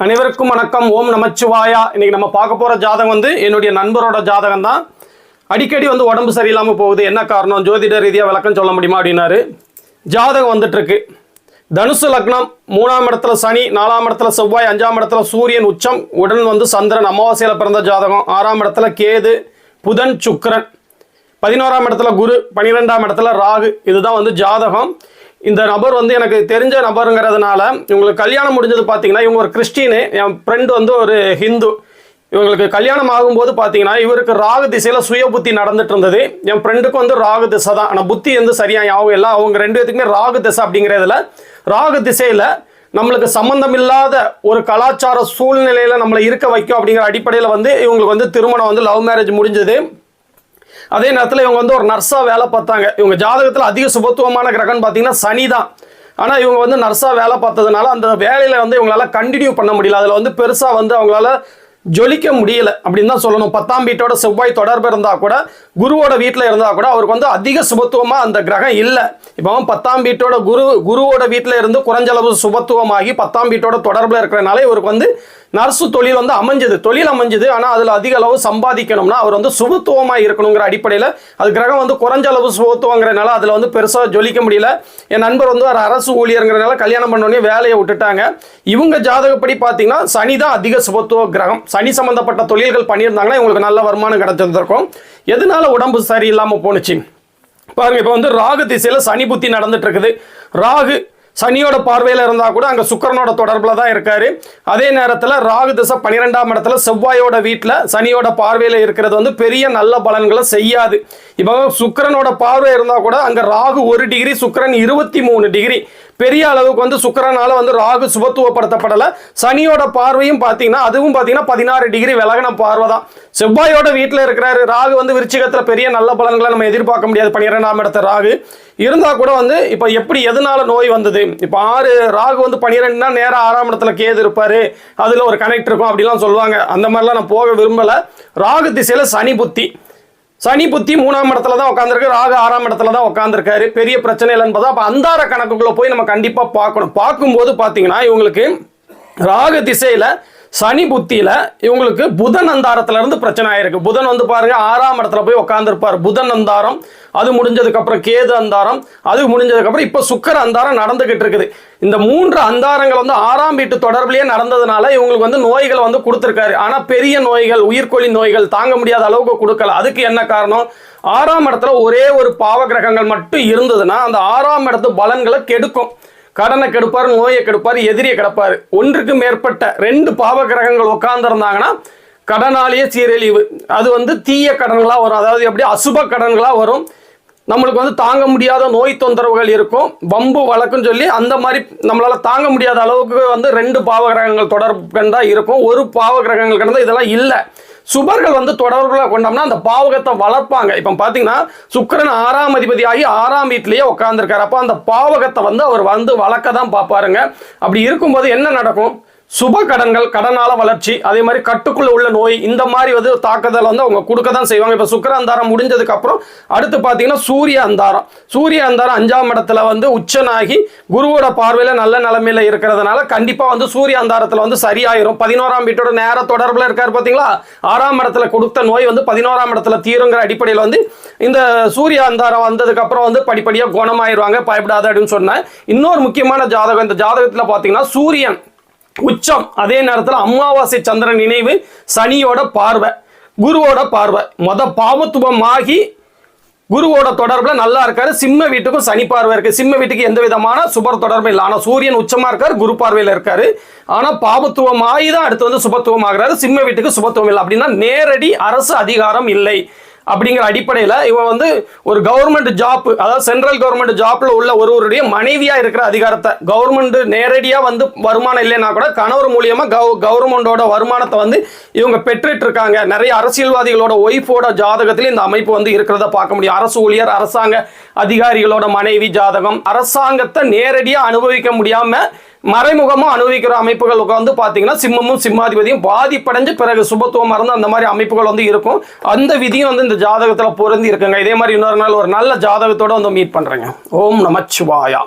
அனைவருக்கும் வணக்கம். ஓம் நமச்சிவாயா. இன்னைக்கு நம்ம பார்க்க போற ஜாதகம் என்னுடைய நண்பரோட ஜாதகம் தான். அடிக்கடி உடம்பு சரியில்லாமல் போகுது, என்ன காரணம், ஜோதிட ரீதியாக விளக்கம் சொல்ல முடியுமா அப்படின்னாரு. ஜாதகம் வந்துட்டு இருக்கு. தனுசு லக்னம், 3ஆம் இடத்துல சனி, 4ஆம் இடத்துல செவ்வாய், 5ஆம் இடத்துல சூரியன் உச்சம், உடன் சந்திரன் அமாவாசையில் பிறந்த ஜாதகம். 6ஆம் இடத்துல கேது, புதன், சுக்கிரன், 11ஆம் இடத்துல குரு, 12ஆம் இடத்துல ராகு. இதுதான் ஜாதகம். இந்த நபர் எனக்கு தெரிஞ்ச நபருங்கிறதுனால இவங்களுக்கு கல்யாணம் முடிஞ்சது பார்த்தீங்கன்னா, இவங்க ஒரு கிறிஸ்டினு, என் ஃப்ரெண்டு ஒரு ஹிந்து. இவங்களுக்கு கல்யாணம் ஆகும்போது பார்த்தீங்கன்னா இவருக்கு ராகு திசையில் சுய புத்தி நடந்துட்டு இருந்தது. என் ஃப்ரெண்டுக்கு ராகு திசை தான், ஆனால் புத்தி சரியாக ஆகும். எல்லாம் அவங்க 2 பேத்துக்குமே ராகு திசை. அப்படிங்கிறதுல ராகு திசையில் நம்மளுக்கு சம்மந்தம் இல்லாத ஒரு கலாச்சார சூழ்நிலையில் நம்மளை இருக்க வைக்கும். அப்படிங்கிற அடிப்படையில் இவங்களுக்கு திருமணம் லவ் மேரேஜ் முடிஞ்சது. அதே நேரத்தில் இவங்க ஒரு நர்ஸாக வேலை பார்த்தாங்க. இவங்க ஜாதகத்தில் அதிக சுபத்துவமான கிரகம்னு பார்த்தீங்கன்னா சனி தான். ஆனால் இவங்க நர்ஸாக வேலை பார்த்ததுனால அந்த வேலையில் இவங்களால கண்டினியூ பண்ண முடியல. அதில் பெருசாக அவங்களால ஜொலிக்க முடியல அப்படின்னு தான் சொல்லணும். 10ஆம் வீட்டோட செவ்வாய் தொடர்பு இருந்தால் கூட, குருவோட வீட்டில் இருந்தால் கூட அவருக்கு அதிக சுபத்துவமாக அந்த கிரகம் இல்லை. இப்போ 10ஆம் வீட்டோட குருவோட வீட்டில் இருந்து குறைஞ்சளவு சுபத்துவமாகி 10ஆம் வீட்டோட தொடர்பில் இருக்கிறனால இவருக்கு நர்ஸு தொழில் அமைஞ்சது. ஆனால் அதில் அதிக அளவு சம்பாதிக்கணும்னா அவர் சுபத்துவமாக இருக்கணுங்கிற அடிப்படையில் அது கிரகம் குறைஞ்ச அளவு சுபத்துவங்கிறனால அதில் பெருசாக ஜொலிக்க முடியல. என் நண்பர் ஒரு அரசு ஊழியருங்கிறனால கல்யாணம் பண்ணோடனே வேலையை விட்டுட்டாங்க. இவங்க ஜாதகப்படி பார்த்தீங்கன்னா சனி தான் அதிக சுபத்துவ கிரகம். சனி சம்பந்தப்பட்ட தொழில்கள் பண்ணியிருந்தாங்கன்னா இவங்களுக்கு நல்ல வருமானம் கிடைச்சிருந்திருக்கும். எதனால உடம்பு சரியில்லாமல் போணுச்சு பாருங்க. இப்போ ராகு திசையில் சனி புத்தி நடந்துட்டு இருக்குது. ராகு சனியோட பார்வையில் இருந்தால் கூட அங்கே சுக்கிரனோட தொடர்பில் தான் இருக்காரு. அதே நேரத்தில் ராகு திசை 12ஆம் இடத்துல செவ்வாயோட வீட்டில் சனியோட பார்வையில் இருக்கிறது பெரிய நல்ல பலன்களை செய்யாது. இப்போ சுக்கிரனோட பார்வை இருந்தால் கூட அங்கே ராகு 1 டிகிரி, சுக்கிரன் 23 டிகிரி. பெரிய அளவுக்கு சுக்கிரனால ராகு சுபத்துவப்படுத்தப்படலை. சனியோட பார்வையும் பார்த்தீங்கன்னா அதுவும் பார்த்தீங்கன்னா 16 டிகிரி விலகின பார்வை தான். செவ்வாயோட வீட்டில் இருக்கிறாரு. ராகு விருச்சிகத்தில் பெரிய நல்ல பலன்களை நம்ம எதிர்பார்க்க முடியாது. 12ஆம் இடத்த ராகு இருந்தால் கூட இப்போ எப்படி எதனால நோய் வந்தது, இப்போ 6 ராகு 12னா நேராக 6ஆம் இடத்துல கேது இருப்பார், அதில் ஒரு கனெக்ட் இருக்கும் அப்படிலாம் சொல்லுவாங்க. அந்த மாதிரிலாம் நான் போக விரும்பலை. ராகு திசையில் சனி புத்தி 3ஆம் இடத்துல தான் உட்காந்துருக்கு. ராகு 6ஆம் இடத்துல தான் உட்காந்துருக்காரு. பெரிய பிரச்சனை இல்லைன்னு பார்த்தா அப்போ அந்தார கணக்குக்குள்ளே போய் நம்ம கண்டிப்பாக பார்க்கணும். பார்க்கும்போது பார்த்தீங்கன்னா இவங்களுக்கு ராகு திசையில் சனி புத்தியில் இவங்களுக்கு புதன் அந்தாரத்துல இருந்து பிரச்சனை ஆயிருக்கு. புதன் பாருங்க 6ஆம் இடத்துல போய் உட்காந்துருப்பார். புதன் அந்தாரம் அது முடிஞ்சதுக்கப்புறம் கேது அந்தாரம், அது முடிஞ்சதுக்கப்புறம் இப்போ சுக்கிர அந்தாரம் நடந்துகிட்டு இருக்குது. இந்த 3 அந்தாரங்கள் 6ஆம் வீட்டு தொடர்பிலேயே நடந்ததுனால இவங்களுக்கு நோய்களை கொடுத்துருக்காரு. ஆனால் பெரிய நோய்கள், உயிர்கொல்லி நோய்கள் தாங்க முடியாத அளவுக்கு கொடுக்கல. அதுக்கு என்ன காரணம், 6ஆம் இடத்துல ஒரே ஒரு பாவ கிரகங்கள் மட்டும் இருந்ததுன்னா அந்த 6ஆம் இடத்து பலன்களை கெடுக்கும். கடனை கெடுப்பார், நோயை கெடுப்பார், எதிரியை கிடப்பார். ஒன்றுக்கு மேற்பட்ட 2 பாவ கிரகங்கள் உட்கார்ந்துருந்தாங்கன்னா கடனாலேயே சீரழிவு. அது தீய கடன்களாக வரும். அதாவது எப்படி அசுப கடன்களாக வரும். நம்மளுக்கு தாங்க முடியாத நோய் தொந்தரவுகள் இருக்கும், வம்பு வழக்குன்னு சொல்லி அந்த மாதிரி நம்மளால தாங்க முடியாத அளவுக்கு 2 பாவ கிரகங்கள் தொடர்பு கண்டா இருக்கும். ஒரு பாவ கிரகங்கள் கடந்தா இதெல்லாம் இல்லை. சுபர்கள் தொடர்புல கொண்டோம்னா அந்த பாவகத்தை வளர்ப்பாங்க. இப்போ பார்த்தீங்கன்னா சுக்கிரன் 6ஆம் அதிபதி ஆகி 6ஆம் வீட்டிலேயே உட்காந்துருக்காரு. அப்போ அந்த பாவகத்தை அவர் வளர்க்க தான் பார்ப்பாருங்க. அப்படி இருக்கும்போது என்ன நடக்கும், சுப கடன்கள், கடனால வளர்ச்சி, அதே மாதிரி கட்டுக்குள்ள உள்ள நோய், இந்த மாதிரி தாக்குதல் அவங்க கொடுக்க தான் செய்வாங்க. இப்போ சுக்கிர அந்தாரம் முடிஞ்சதுக்கு அப்புறம் அடுத்து பார்த்தீங்கன்னா சூரிய அந்தாரம். 5ஆம் இடத்துல உச்சனாகி குருவோட பார்வையில் நல்ல நிலைமையில இருக்கிறதுனால கண்டிப்பாக சூரிய அந்தாரத்தில் சரியாயிரும். 11ஆம் வீட்டோட நேர தொடர்பில் இருக்காரு பார்த்தீங்களா. 6ஆம் இடத்துல கொடுத்த நோய் 11ஆம் இடத்துல தீருங்கிற அடிப்படையில் இந்த சூரிய அந்தாரம் வந்ததுக்கு அப்புறம் படிப்படியாக குணமாயிருவாங்க, பயப்படாத அப்படின்னு சொன்னேன். இன்னொரு முக்கியமான ஜாதகம், இந்த ஜாதகத்தில் பார்த்தீங்கன்னா சூரியன் உச்சம், அதே நேரத்தில் அமாவாசை சந்திரன் நினைவு, சனியோட பார்வை, குருவோட பார்வை, பாவத்துவமாகி குருவோட தொடர்பில் நல்லா இருக்காரு. சிம்ம வீட்டுக்கும் சனி பார்வை இருக்கு. சிம்ம வீட்டுக்கு எந்த விதமான சுபர் தொடர்பு இல்லை. ஆனால் சூரியன் உச்சமா இருக்காரு, குரு பார்வையில் இருக்காரு. ஆனால் பாவத்துவமாகி தான் அடுத்து சுபத்துவம் ஆகிறாரு. சிம்ம வீட்டுக்கு சுபத்துவம் இல்லை. அப்படின்னா நேரடி அரசு அதிகாரம் இல்லை. அப்படிங்கிற அடிப்படையில் இவன் ஒரு கவர்மெண்ட் ஜாப், அதாவது சென்ட்ரல் கவர்மெண்ட் ஜாப்ல உள்ள ஒருவருடைய மனைவியா இருக்கிற அதிகாரத்தை கவர்மெண்ட் நேரடியா வருமானம் இல்லைன்னா கூட கணவர் மூலியமா கவர்மெண்டோட வருமானத்தை இவங்க பெற்றுட்டு இருக்காங்க. நிறைய அரசியல்வாதிகளோட ஒய்ஃபோட ஜாதகத்தில் இந்த அமைப்பு இருக்கிறத பார்க்க முடியும். அரசு ஊழியர், அரசாங்க அதிகாரிகளோட மனைவி ஜாதகம், அரசாங்கத்தை நேரடியா அனுபவிக்க முடியாம மறைமுகமாக அனுபவிக்கிற அமைப்புகளுக்கு பார்த்தீங்கன்னா சிம்மமும் சிம்மாதிபதியும் பாதிப்படைஞ்சு பிறகு சுபத்துவம் மறந்து அந்த மாதிரி அமைப்புகள் இருக்கும். அந்த விதியும் இந்த ஜாதகத்தில் பொருந்தி இருக்குங்க. இதே மாதிரி இன்னொரு நாள் ஒரு நல்ல ஜாதகத்தோட மீட் பண்ணுறேங்க. ஓம் நமச்சிவாயா.